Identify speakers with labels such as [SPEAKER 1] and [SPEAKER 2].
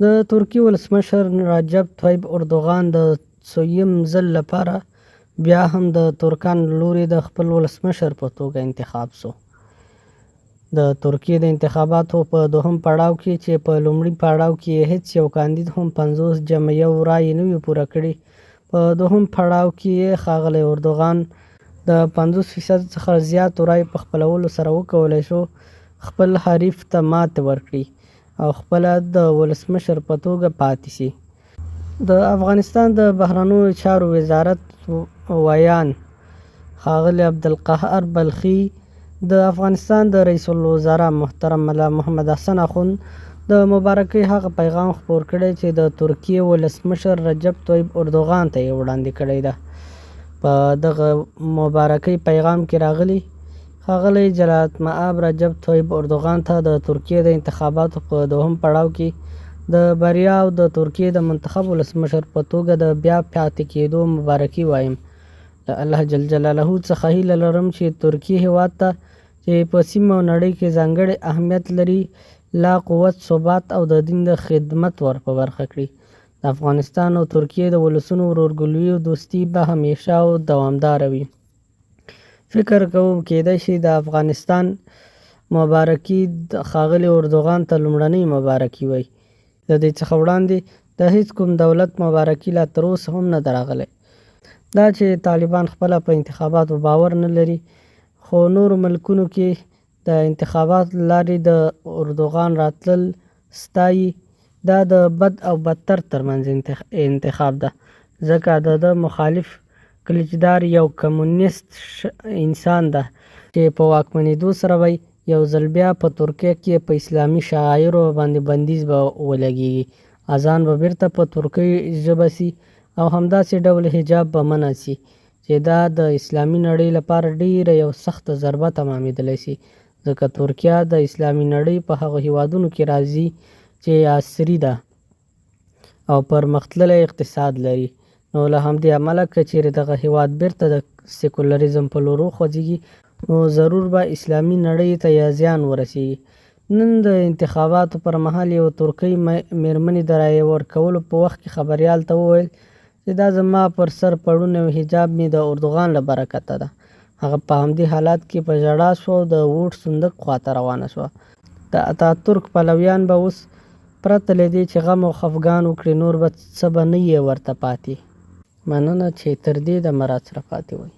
[SPEAKER 1] د ترکیې ولسمشر رجب طیب اردوغان د څویم ځل لپاره بیا هم د ترکانو له لوري د خپل ولسمشر په توګه انتخاب شو. د ترکیې د انتخاباتو په دوهم پړاو کې چې په لومړي پړاو کې هیڅ یو کاندید هم 50 رایې نه وي پوره کړي، په دوهم پړاو کې ښاغلی اردوغان د 50% څخه زیاتو رایو په خپلولو سره وکولی شو خپل حریف ته ماتې ورکړي او خپله د ولسمشر په توګه پاتې شي. د افغانستان د بهرنیو چارو وزارت ویان ښاغلی عبدالقهار بلخي د افغانستان د رئیس الوزرا محترم ملا محمد حسن اخوند د مبارکۍ هغه پیغام خپور کړی چې د ترکیې ولسمشر رجب طیب اردوغان ته یې وړاندې کړی ده. په دغه مبارکۍ پیغام کې راغلی ښاغلی جلالتمآب رجب طیب اردوغان ته د ترکیې د انتخاباتو په دوهم پړاو کې د بریا او د ترکیې د منتخب ولسمشر په توګه د بیا پاتې کېدو مبارکي وایم. له الله جل جلاله څخه هیله لرم چې ترکیې هیواد ته چې په سیمه او نړۍ کې ځانګړی اهمیت لري لا قوت، ثبات او د دین د خدمت ور په برخه کړي. د افغانستان او ترکیې د ولسونو ورورګلوي او دوستي به همیشه او دوامداره وي. فکر کوم کېدای شي د افغانستان مبارکي د ښاغلي اردوغان ته لومړنۍ مبارکي وي. د دې څخه وړاندې د هیڅ کوم دولت مبارکي لا تر اوسه هم نه ده راغلی. دا چې طالبان خپله په انتخاباتو باور نه لري خو نورو ملکونو کې د انتخاباتو له لارې د اردوغان راتلل ستایي، دا د بد او بدتر ترمنځ انتخاب ده، ځکه د ده مخالف کلیچدار یو کمونیست انسان ده چې په واکمنېدو سره به یو ځل بیا په ترکیه کې په اسلامي شعایرو باندې بندیز به ولګېږي، اذان به بیرته په ترکۍ ژبه سي او همداسې ډول حجاب به منع سي چې دا د اسلامي نړۍ لپاره ډیره یو سخته ضربه تمامېدلی سي، ځکه ترکیه د اسلامي نړۍ په هغو هیوادونو کې راځي چې عصري ده او پرمختللی اقتصاد لري. نو له همدې امله که چیرې دغه هیواد بیرته د سیکولریزم په لور وخوځېږي نو ضرور به اسلامي نړۍ ته یا زیان ورسیږي. نن د انتخاباتو پر مهال یو ترکۍ میرمنې د رایې ورکولو په وخت کې خبریال ته وویل چې دا زما پر سر پړونی او حجاب مې د اردوغان له برکته ده. هغه په همدې حالات کې په ژړا شوه او د ووټ صندوق خواته روانه شوه. د اتاتورک پلویان به اوس پرته له دې چې غم او خفګان وکړي نور به څه به نه یې ورته پاتې. مننه چې تر دې دمه راسره پاتې وئ.